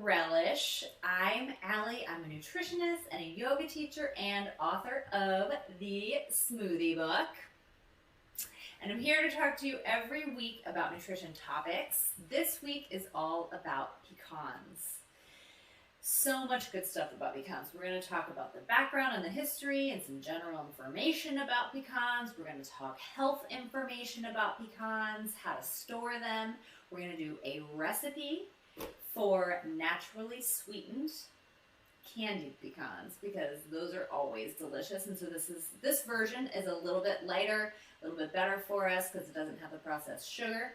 Relish. I'm Alli. I'm a nutritionist and a yoga teacher and author of the Smoothie Book. And I'm here to talk to you every week about nutrition topics. This week is all about pecans. So much good stuff about pecans. We're going to talk about the background and the history and some general information about pecans. We're going to talk health information about pecans, how to store them. We're going to do a recipe for naturally sweetened candied pecans because those are always delicious. And so this version is a little bit lighter, a little bit better for us because it doesn't have the processed sugar.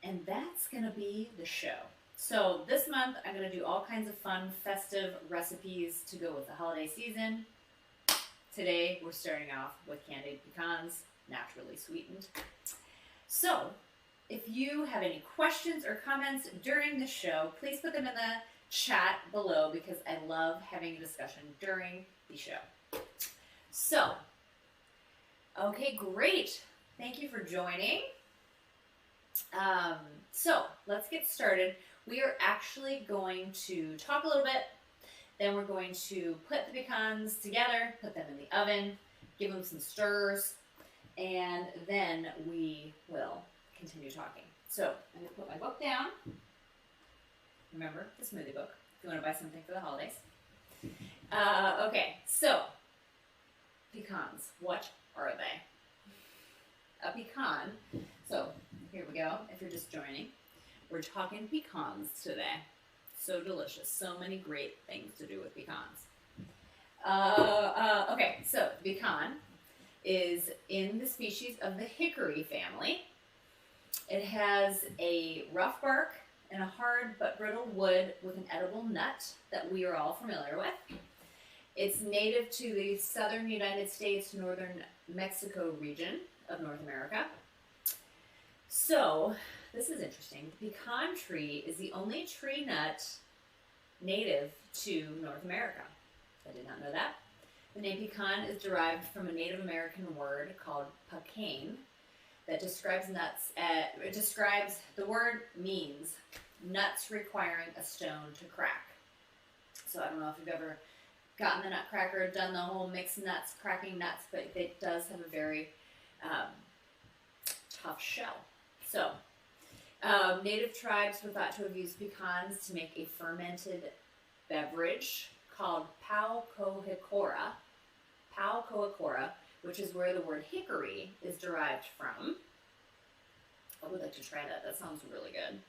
And that's going to be the show. So this month I'm going to do all kinds of fun, festive recipes to go with the holiday season. Today we're starting off with candied pecans, naturally sweetened. So if you have any questions or comments during the show, please put them in the chat below because I love having a discussion during the show. So, okay, great. Thank you for joining. So let's get started. We are actually going to talk a little bit, then we're going to put the pecans together, put them in the oven, give them some stirs, and then we will continue talking. So I'm going to put my book down. Remember, the Smoothie Book, if you want to buy something for the holidays. Okay, so pecans, what are they? A pecan, so here we go, if you're just joining. We're talking pecans today. So delicious, so many great things to do with pecans. Okay, so pecan is in the species of the hickory family. It has a rough bark and a hard but brittle wood with an edible nut that we are all familiar with. It's native to the southern United States, northern Mexico region of North America. So, this is interesting. The pecan tree is the only tree nut native to North America. I did not know that. The name pecan is derived from a Native American word called pecan that describes nuts. The word means nuts requiring a stone to crack. So I don't know if you've ever gotten the nutcracker, done the whole mixed nuts, cracking nuts, but it does have a very tough shell. So native tribes were thought to have used pecans to make a fermented beverage called pau cohicora, which is where the word hickory is derived from. I would like to try that. That sounds really good.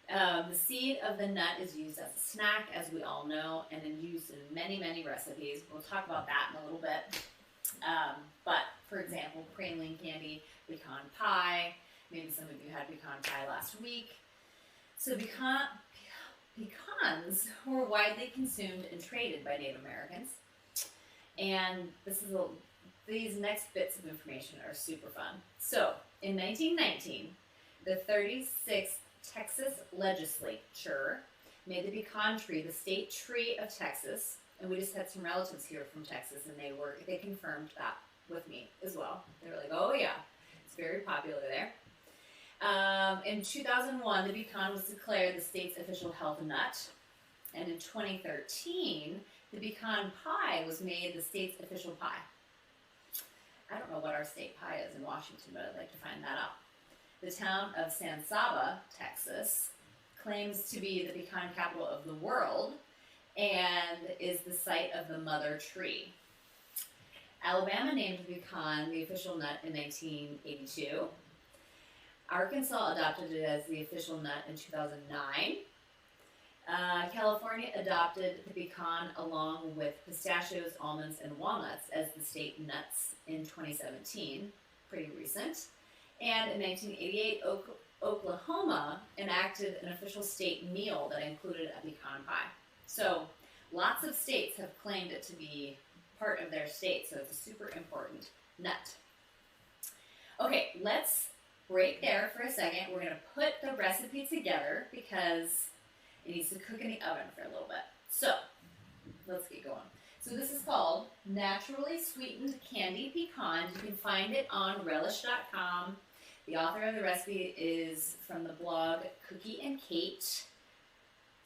The seed of the nut is used as a snack, as we all know, and then used in many, many recipes. We'll talk about that in a little bit. But, for example, praline candy, pecan pie. Maybe some of you had pecan pie last week. So pecans were widely consumed and traded by Native Americans. And these next bits of information are super fun. So, in 1919, the 36th Texas legislature made the pecan tree the state tree of Texas. And we just had some relatives here from Texas, and they confirmed that with me as well. They were like, oh yeah, it's very popular there. In 2001, the pecan was declared the state's official health nut. And in 2013, the pecan pie was made the state's official pie. I don't know what our state pie is in Washington, but I'd like to find that out. The town of San Saba, Texas, claims to be the pecan capital of the world and is the site of the mother tree. Alabama named the pecan the official nut in 1982. Arkansas adopted it as the official nut in 2009. California adopted the pecan along with pistachios, almonds, and walnuts as the state nuts in 2017, pretty recent. And in 1988, Oklahoma enacted an official state meal that included a pecan pie. So lots of states have claimed it to be part of their state, so it's a super important nut. Okay, let's break there for a second. We're going to put the recipe together because it needs to cook in the oven for a little bit. So, let's get going. So this is called Naturally Sweetened Candied Pecans. You can find it on relish.com. The author of the recipe is from the blog Cookie and Kate.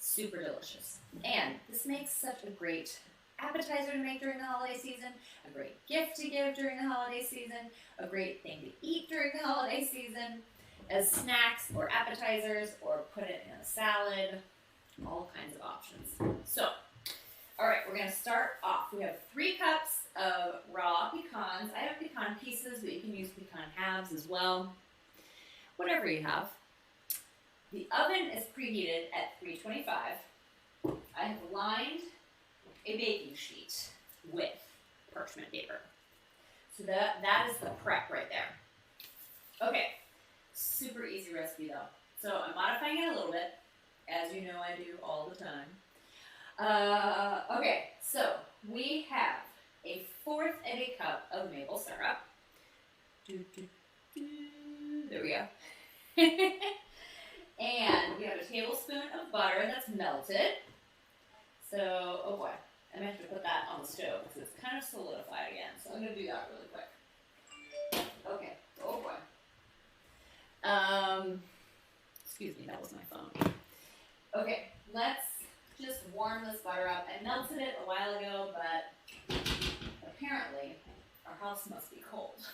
Super delicious. And this makes such a great appetizer to make during the holiday season, a great gift to give during the holiday season, a great thing to eat during the holiday season, as snacks or appetizers, or put it in a salad, all kinds of options. So, all right, we're gonna start off. We have 3 cups of raw pecans. I have pecan pieces, but you can use pecan halves as well. Whatever you have. The oven is preheated at 325. I have lined a baking sheet with parchment paper. So that is the prep right there. Okay, super easy recipe though. So I'm modifying it a little bit, as you know I do all the time. Okay, so we have a 1/4 of a cup of maple syrup. There we go. And we have a tablespoon of butter that's melted. So, oh boy, I meant to put that on the stove because it's kind of solidified again. So I'm going to do that really quick. Okay, oh boy. Excuse me, that was my phone. Okay, let's just warm this butter up. I melted it a while ago, but apparently our house must be cold.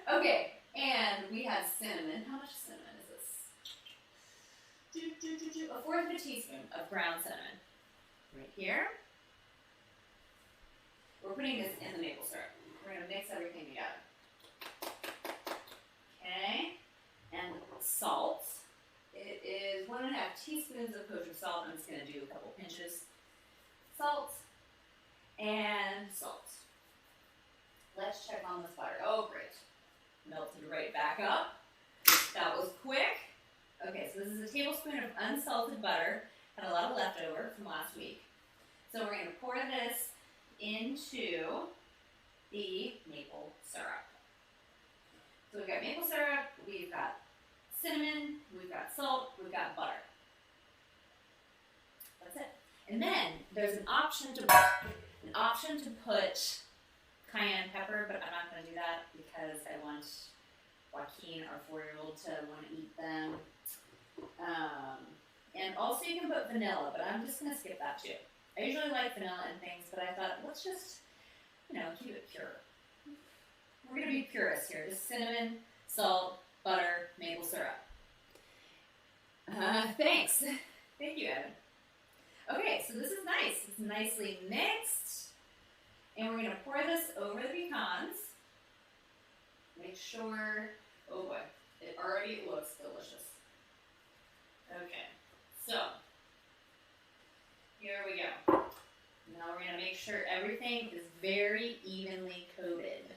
Okay, and we have cinnamon. How much cinnamon is this? A 1/4 of a teaspoon of ground cinnamon. Right here. We're putting this in the maple syrup. We're going to mix everything together. Okay, and salt. It is 1½ teaspoons of kosher salt. I'm just going to do a couple pinches. Salt and salt. Let's check on this butter. Oh, great. Melted right back up. That was quick. Okay, so this is a tablespoon of unsalted butter. Had a lot of leftover from last week. So we're going to pour this into the maple syrup. So we've got maple syrup, we've got cinnamon, we've got salt, we've got butter. That's it. And then there's an option to put cayenne pepper, but I'm not going to do that because I want Joaquin, our 4-year-old, to want to eat them. And also you can put vanilla, but I'm just going to skip that too. I usually like vanilla and things, but I thought, let's just, keep it pure. We're going to be purists here. Just cinnamon, salt, butter, maple syrup. Thanks. Thank you, Evan. Okay, so this is nice. It's nicely mixed. And we're going to pour this over the pecans. Make sure, oh boy, it already looks delicious. Okay, so here we go. Now we're going to make sure everything is very evenly coated.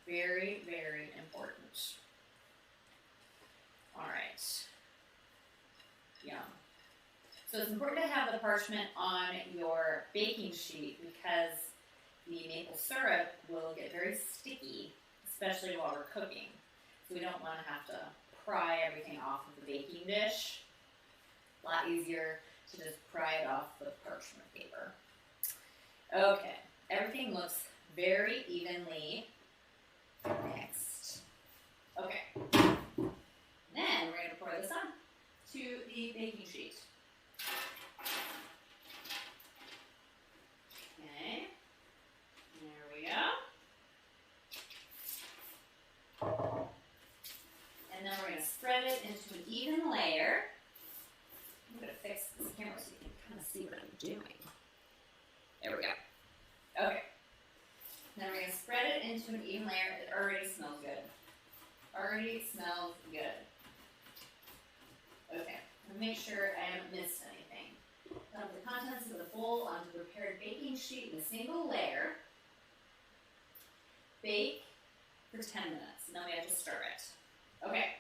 Very, very important. All right. Yum. So it's important to have the parchment on your baking sheet because the maple syrup will get very sticky, especially while we're cooking. So we don't want to have to pry everything off of the baking dish. A lot easier to just pry it off the parchment paper. Okay, everything looks very evenly mixed. Okay, then we're going to pour this on to the baking sheet. Okay, there we go. And then we're going to spread it into an even layer. I'm going to fix this camera so you can kind of see what I'm doing. There we go. Okay. Then we're going to spread it into an even layer. It already smells good. Already smells good. Okay. Make sure I haven't missed anything. Dump the contents of the bowl onto the prepared baking sheet in a single layer. Bake for 10 minutes. And then we have to stir it. Okay.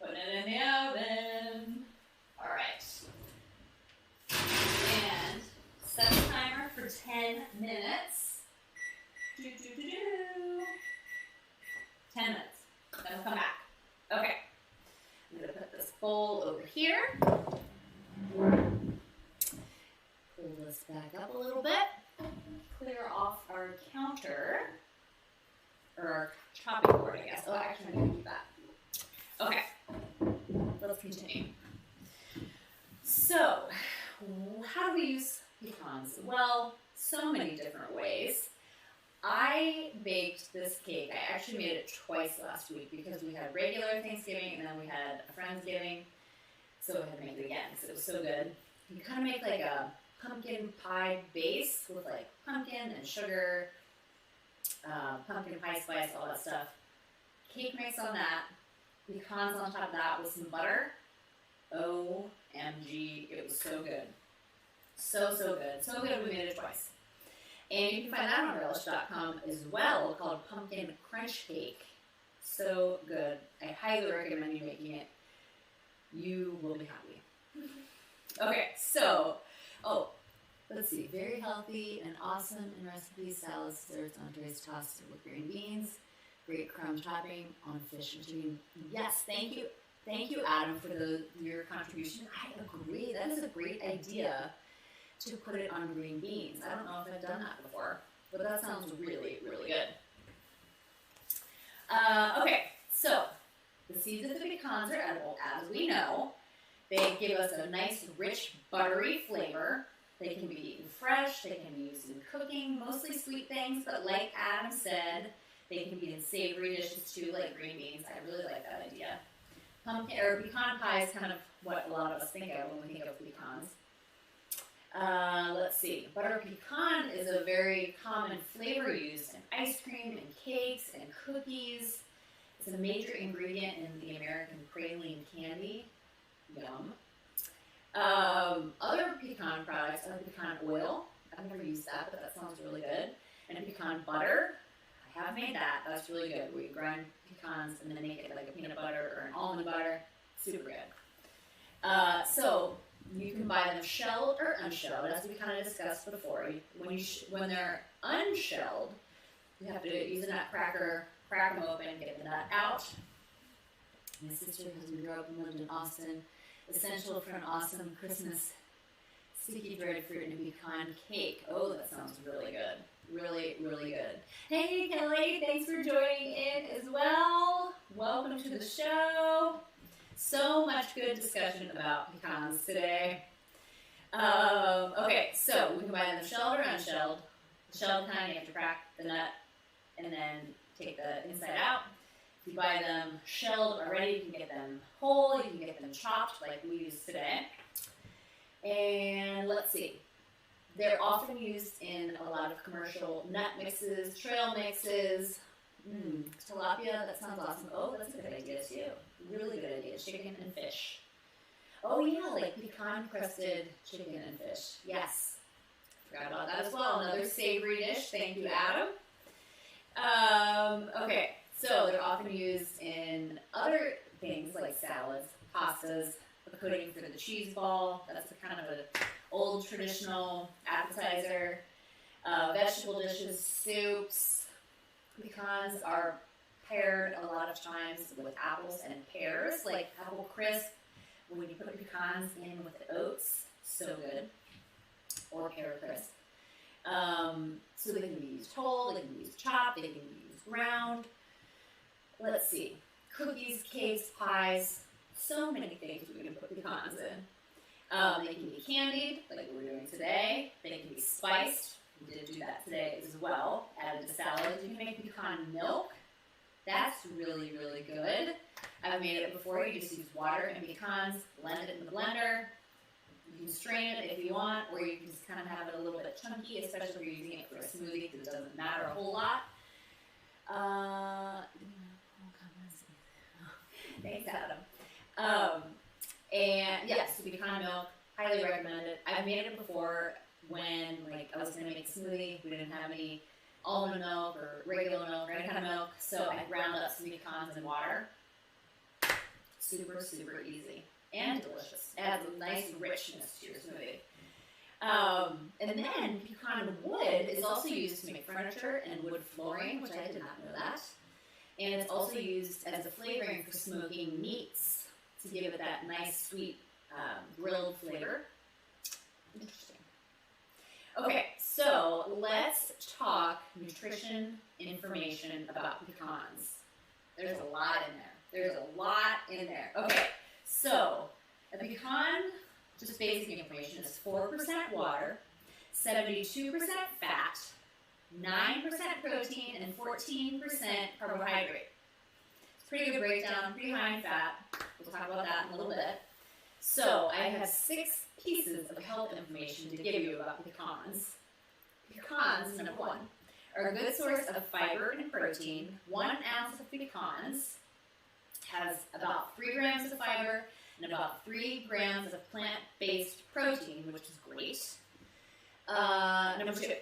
Putting it in the oven. All right. And set a timer for 10 minutes. 10 minutes. Then we'll come back. Okay. I'm going to put this bowl over here. Pull this back up a little bit. Clear off our counter. Or our chopping board, I guess. Oh, actually, I'm going to do that. Okay. Let's continue. So, how do we use pecans? Well, so many different ways. I baked this cake. I actually made it twice last week because we had regular Thanksgiving and then we had a Friendsgiving. So I had to make it again because it was so good. You kind of make like a pumpkin pie base with like pumpkin and sugar, pumpkin pie spice, all that stuff. Cake mix on that, pecans on top of that with some butter. OMG, it was so good. So good. So good we made it twice. And you can find that on relish.com as well, called Pumpkin Crunch Cake. So good. I highly recommend you making it. You will be happy. Okay, so, let's see. Very healthy and awesome in recipes, salads, desserts, entrees, tossed with green beans. Great crumb topping on fish and chicken. Yes, thank you. Thank you, Adam, for your contribution. I agree. That is a great idea to put it on green beans. I don't know if I've done that before, but that sounds really, really good. Okay, so the seeds of the pecans are edible, as we know. They give us a nice, rich, buttery flavor. They can be eaten fresh. They can be used in cooking, mostly sweet things, but like Adam said, they can be in savory dishes too, like green beans. I really like that idea. Pumpkin or pecan pie is kind of what a lot of us think of when we think of pecans. Let's see. Butter pecan is a very common flavor used in ice cream and cakes and cookies. It's a major ingredient in the American praline candy. Yum. Other pecan products are pecan oil. I've never used that, but that sounds really good. And pecan butter. I have made that. That's really good. We grind pecans and then make it like a peanut butter or an almond butter. Super good. So you can buy them shelled or unshelled, as we kind of discussed before. When they're unshelled, you have to use a nut cracker, crack them open, get the nut out. My sister, because we grew up and lived in Austin, essential for an awesome Christmas sticky dried fruit and a pecan cake. Oh, that sounds really good. Really, really good. Hey, Kelly, thanks for joining in as well. Welcome to the show. So much good discussion about pecans today. Okay, so we can buy them shelled or unshelled. The shelled kind, you have to crack the nut and then take the inside out. If you buy them shelled already, you can get them whole, you can get them chopped like we use today. And let's see. They're often used in a lot of commercial nut mixes, trail mixes. Tilapia, that sounds awesome. Oh, that's a good idea too. Really good idea. Chicken and fish. Oh yeah, like pecan crusted chicken and fish. Yes. Forgot about that as well. Another savory dish. Thank you, Adam. Okay, so they're often used in other things like salads, pastas, the pudding for the cheese ball. That's kind of an old traditional appetizer. Vegetable dishes, soups. Pecans are paired a lot of times with apples and pears, like apple crisp. When you put pecans in with the oats, so good. Or pear crisp. So they can be used whole, they can be used chopped, they can be used ground. Let's see. Cookies, cakes, pies, so many things we can put pecans in. They can be candied, like we're doing today. They can be spiced. We did do that today as well. Added to salads. You can make pecan milk. That's really, really good. I've made it before. You just use water and pecans, blend it in the blender. You can strain it if you want, or you can just kind of have it a little bit chunky, especially if you're using it for a smoothie, because it doesn't matter a whole lot. Thanks, Adam. And yes, pecan milk, highly recommend it. I've made it before when I was going to make a smoothie. We didn't have any almond milk or regular milk or any kind of milk, so I ground up some pecans in water. Super, super easy and delicious. Adds a nice richness to your smoothie. And then pecan wood is also used to make furniture and wood flooring, which I did not know that. And it's also used as a flavoring for smoking meats to give it that nice, sweet, grilled flavor. Interesting. Okay, so let's talk nutrition information about pecans. There's a lot in there. Okay, so a pecan, just basic information, is 4% water, 72% fat, 9% protein, and 14% carbohydrate. It's a pretty good breakdown, pretty high in fat. We'll talk about that in a little bit. So I have 6 pieces of health information to give you about pecans. Pecans, number 1, are a good source of fiber and protein. 1 ounce of pecans has about 3 grams of fiber and about 3 grams of plant-based protein, which is great. Number 2,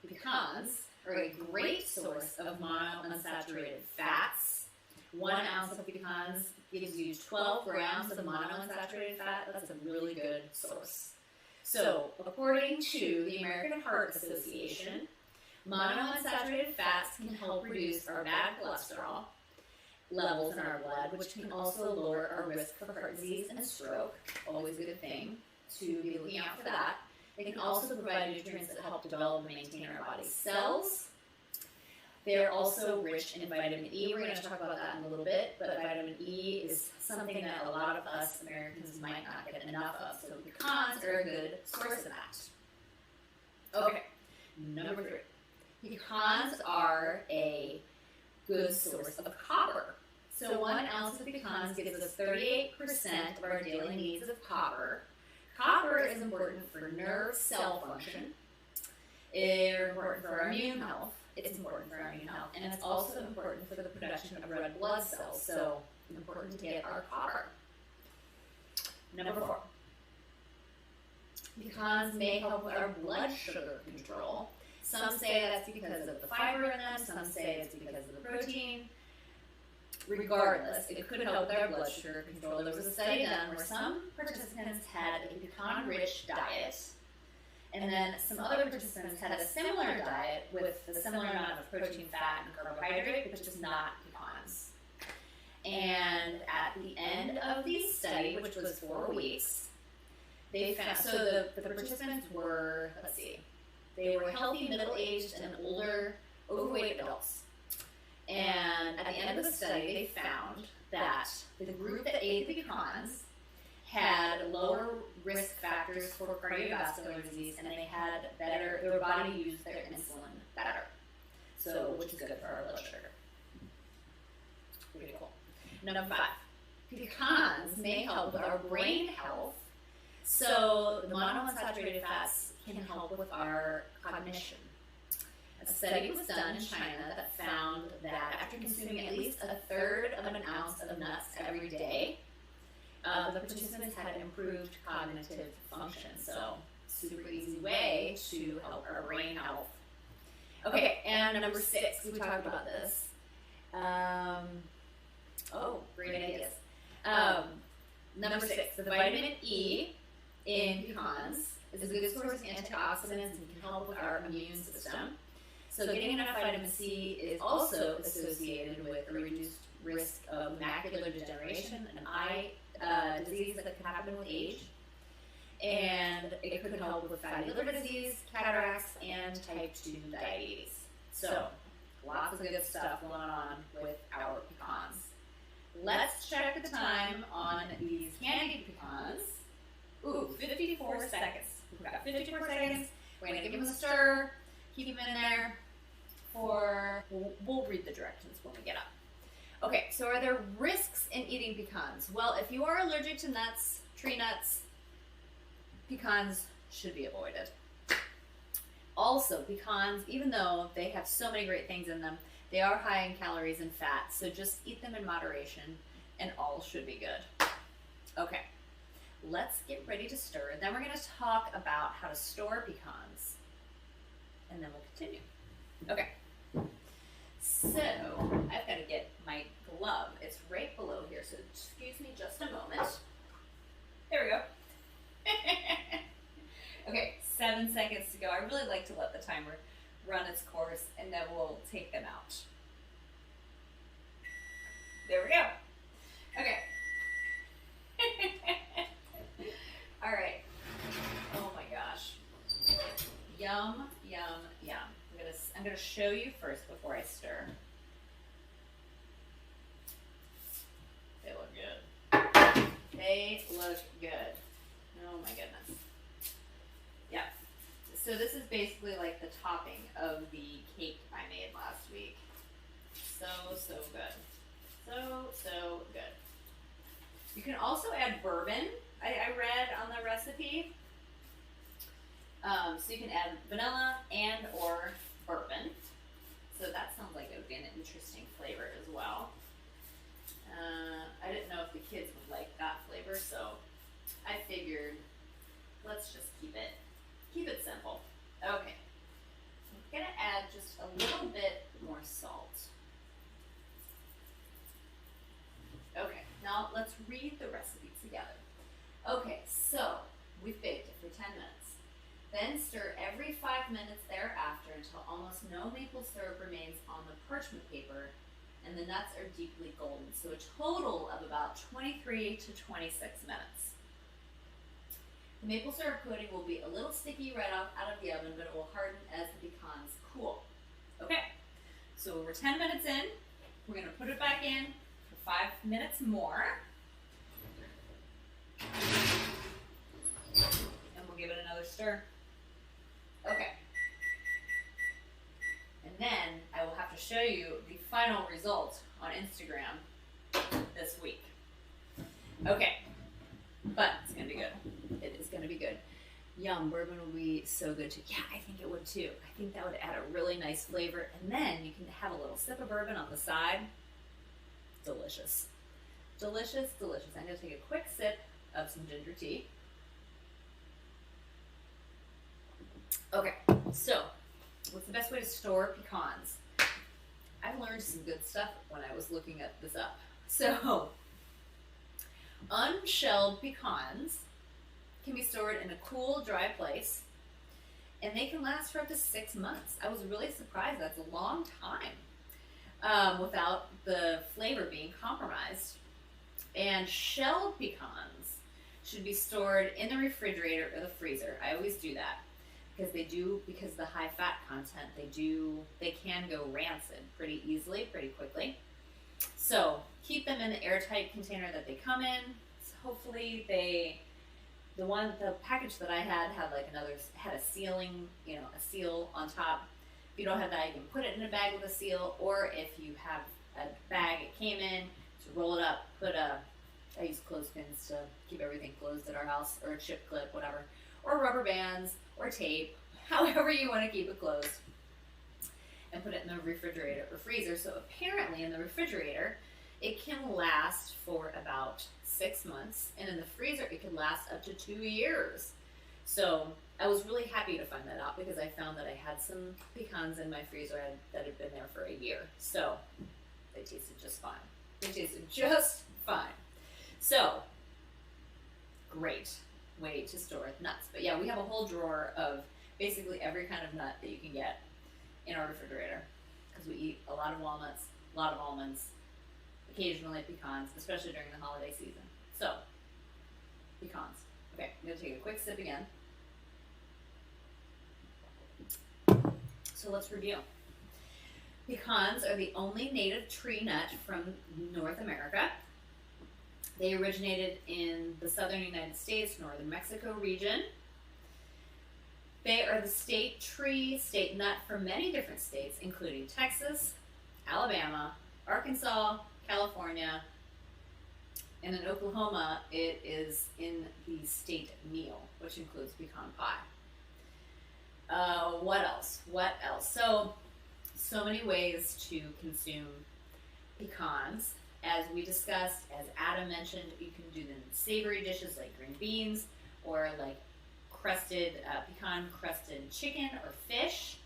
pecans are a great source of monounsaturated fats. 1 ounce of pecans gives you 12 grams of monounsaturated fat. That's a really good source. So, according to the American Heart Association, monounsaturated fats can help reduce our bad cholesterol levels in our blood, which can also lower our risk for heart disease and stroke. Always a good thing to be looking out for that. They can also provide nutrients that help develop and maintain our body's cells. They're also rich in vitamin E. We're going to talk about that in a little bit, but vitamin E is something that a lot of us Americans might not get enough of. So pecans are a good source of that. Okay, number 3. Pecans are a good source of copper. So 1 ounce of pecans gives us 38% of our daily needs of copper. Copper is important for nerve cell function. It's important for our immune health. It's important for our immune health. And it's also important for the production of red blood cells. So important to get our copper. Number 4. Pecans may help with our blood sugar control. Some say that's because of the fiber in them. Some say it's because of the protein. Regardless, it could help with our blood sugar control. There was a study done where some participants had a pecan-rich diet, and then some other participants had a similar diet with a similar amount of protein, fat, and carbohydrate, but just not pecans. And at the end of the study, which was 4 weeks, they found, so the participants were, let's see, they were healthy, middle-aged, and older, overweight adults. And at the end of the study, they found that the group that ate the pecans had lower risk factors for cardiovascular disease, and they had better, their body used their insulin better. So, which is good for our blood sugar. Pretty cool. Number 5, pecans may help with our brain health. So, the monounsaturated fats can help with our cognition. A study was done in China that found that after consuming at least 1/3 of an ounce of nuts every day, the participants had improved cognitive function. So, super easy way to help our brain health. Okay, and number 6, we talked about this. Great ideas. Number 6, the vitamin E in pecans is a good source of antioxidants and can help with our immune system. So getting enough vitamin C is also associated with a reduced risk of macular degeneration, an eye disease that can happen with age. And it could help with fatty liver disease, cataracts, and type 2 diabetes. So lots of good stuff going on with our pecans. Let's check the time on these candied pecans. Ooh, 54 seconds. We've got 54 seconds. We're going to give them a stir. Keep them in there for, we'll read the directions when we get up. Okay, so are there risks in eating pecans? Well, if you are allergic to nuts, tree nuts, pecans should be avoided. Also, pecans, even though they have so many great things in them, they are high in calories and fat, so just eat them in moderation and all should be good. Okay, let's get ready to stir. Then we're going to talk about how to store pecans. And then we'll continue. Okay. So, I've got to get my glove. It's right below here, so excuse me just a moment. There we go. Okay, 7 seconds to go. I really like to let the timer run its course, and then we'll take them out. There we go. Okay. All right. Oh my gosh. Yum, yum, yum. I'm gonna show you first before I stir. They look good. They look good. Oh my goodness. Yeah. So this is basically like the topping of the cake I made last week. So, so good. So good. You can also add bourbon, I read on the recipe. So you can add vanilla and or bourbon. So that sounds like it would be an interesting flavor as well. I didn't know if the kids would like that flavor, so I figured let's just keep it simple. Okay. I'm gonna add just a little bit more salt. Okay, now let's read the recipe together. Okay, so we've baked it for 10 minutes. Then stir every 5 minutes thereafter until almost no maple syrup remains on the parchment paper and the nuts are deeply golden. So a total of about 23 to 26 minutes. The maple syrup coating will be a little sticky right out of the oven, but it will harden as the pecans cool. Okay, so we're 10 minutes in. We're gonna put it back in for 5 minutes more. And we'll give it another stir. Okay. And then I will have to show you the final result on Instagram this week. Okay. But it's going to be good. It is going to be good. Yum, bourbon will be so good too. Yeah, I think it would too. I think that would add a really nice flavor. And then you can have a little sip of bourbon on the side. Delicious. Delicious, delicious. I'm going to take a quick sip of some ginger tea. Okay, so what's the best way to store pecans? I learned some good stuff when I was looking at this up. So, unshelled pecans can be stored in a cool, dry place, and they can last for up to 6 months. I was really surprised. That's a long time without the flavor being compromised. And shelled pecans should be stored in the refrigerator or the freezer. I always do that. Because the high fat content, they can go rancid pretty easily, pretty quickly. So keep them in the airtight container that they come in. So hopefully the package that I had had a sealing, a seal on top. If you don't have that, you can put it in a bag with a seal, or if you have a bag it came in, to roll it up, I use clothespins to keep everything closed at our house, or a chip clip, whatever, or rubber bands, or tape, however you want to keep it closed, and put it in the refrigerator or freezer. So apparently in the refrigerator, it can last for about 6 months, and in the freezer, it can last up to 2 years. So I was really happy to find that out, because I found that I had some pecans in my freezer that had been there for a year. So they tasted just fine. They tasted just fine. So great way to store nuts. But yeah, we have a whole drawer of basically every kind of nut that you can get in our refrigerator, because we eat a lot of walnuts, a lot of almonds, occasionally pecans, especially during the holiday season. So, pecans. Okay, I'm going to take a quick sip again. So let's review. Pecans are the only native tree nut from North America. They originated in the southern United States, northern Mexico region. They are the state nut for many different states, including Texas, Alabama, Arkansas, California, and in Oklahoma, it is in the state meal, which includes pecan pie. What else? So many ways to consume pecans. As we discussed, as Adam mentioned, you can do them in savory dishes like green beans, or like pecan crusted chicken or fish,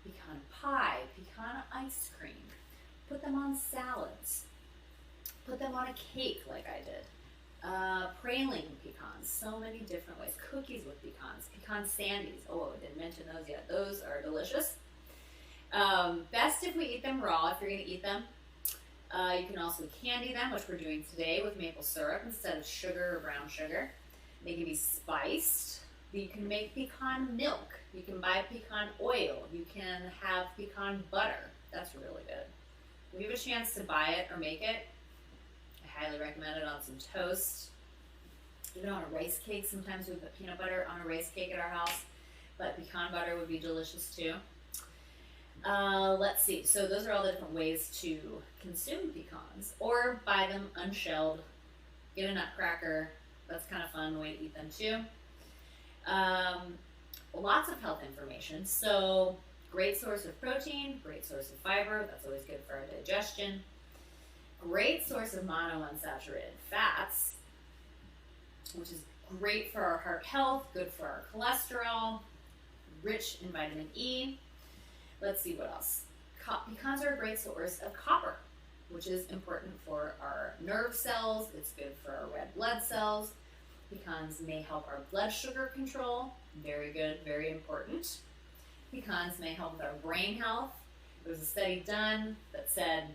pecan pie, pecan ice cream. Put them on salads. Put them on a cake like I did. Praline pecans, so many different ways. Cookies with pecans, pecan sandies. Oh, I didn't mention those yet. Those are delicious. Best if we eat them raw, if you're going to eat them. You can also candy them, which we're doing today with maple syrup instead of sugar or brown sugar. They can be spiced. You can make pecan milk. You can buy pecan oil. You can have pecan butter. That's really good. If you have a chance to buy it or make it, I highly recommend it on some toast. do it on a rice cake. Sometimes we put peanut butter on a rice cake at our house, but pecan butter would be delicious too. Let's see. So those are all the different ways to consume pecans, or buy them unshelled. Get a nutcracker. That's kind of fun way to eat them too. Lots of health information. So great source of protein, great source of fiber. That's always good for our digestion. Great source of monounsaturated fats, which is great for our heart health, good for our cholesterol, rich in vitamin E. Let's see what else. Pecans are a great source of copper, which is important for our nerve cells. It's good for our red blood cells. Pecans may help our blood sugar control. Very good, very important. Pecans may help with our brain health. There was a study done that said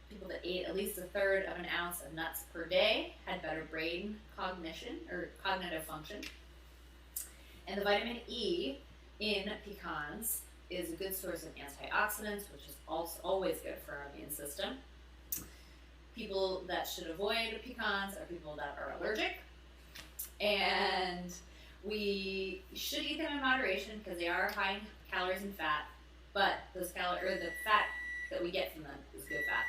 people that ate at least 1/3 of an ounce of nuts per day had better brain cognition or cognitive function. And the vitamin E in pecans is a good source of antioxidants, which is also always good for our immune system. People that should avoid pecans are people that are allergic. And we should eat them in moderation because they are high in calories and fat, but the fat that we get from them is good fat.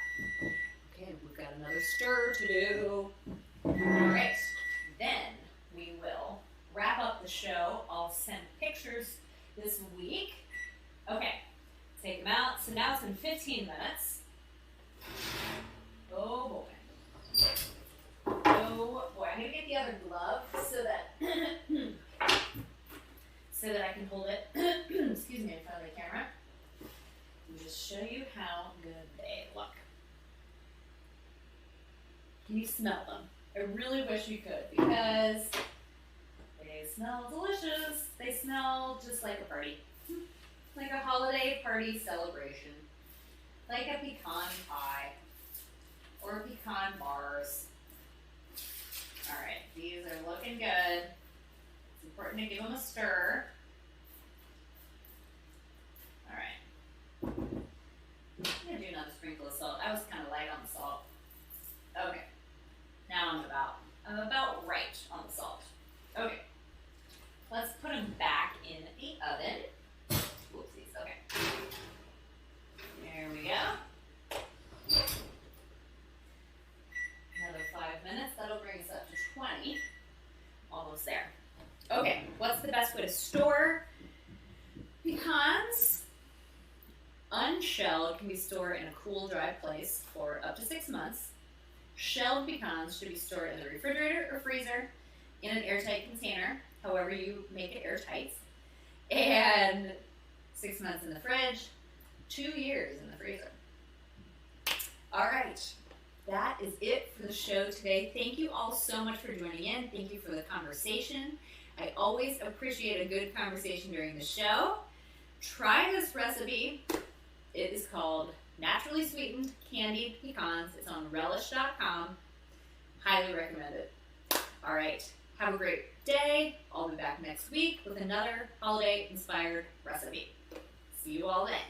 Okay, we've got another stir to do. All right, then we will wrap up the show. I'll send pictures this week. Okay, take them out. So now it's been 15 minutes. Oh boy. Oh boy, I'm gonna get the other glove so that I can hold it, excuse me, in front of the camera. And just show you how good they look. Can you smell them? I really wish you could because they smell delicious. They smell just like a party. Like a holiday party celebration. Like a pecan pie. Or pecan bars. Alright, these are looking good. It's important to give them a stir. Alright. I'm going to do another sprinkle of salt. I was kind of light on the salt. Okay. Now I'm about right on the salt. Okay. Let's put them back in the oven. Whoopsies. Okay. There we go. Another 5 minutes. That'll bring us up to 20. Almost there. Okay. What's the best way to store pecans? Unshelled can be stored in a cool, dry place for up to 6 months. Shelled pecans should be stored in the refrigerator or freezer in an airtight container, however you make it airtight. And 6 months in the fridge, 2 years in the freezer. All right, that is it for the show today. Thank you all so much for joining in. Thank you for the conversation. I always appreciate a good conversation during the show. Try this recipe. It is called Naturally Sweetened Candied Pecans. It's on relish.com. Highly recommend it. All right, have a great day. I'll be back next week with another holiday-inspired recipe. See you all then.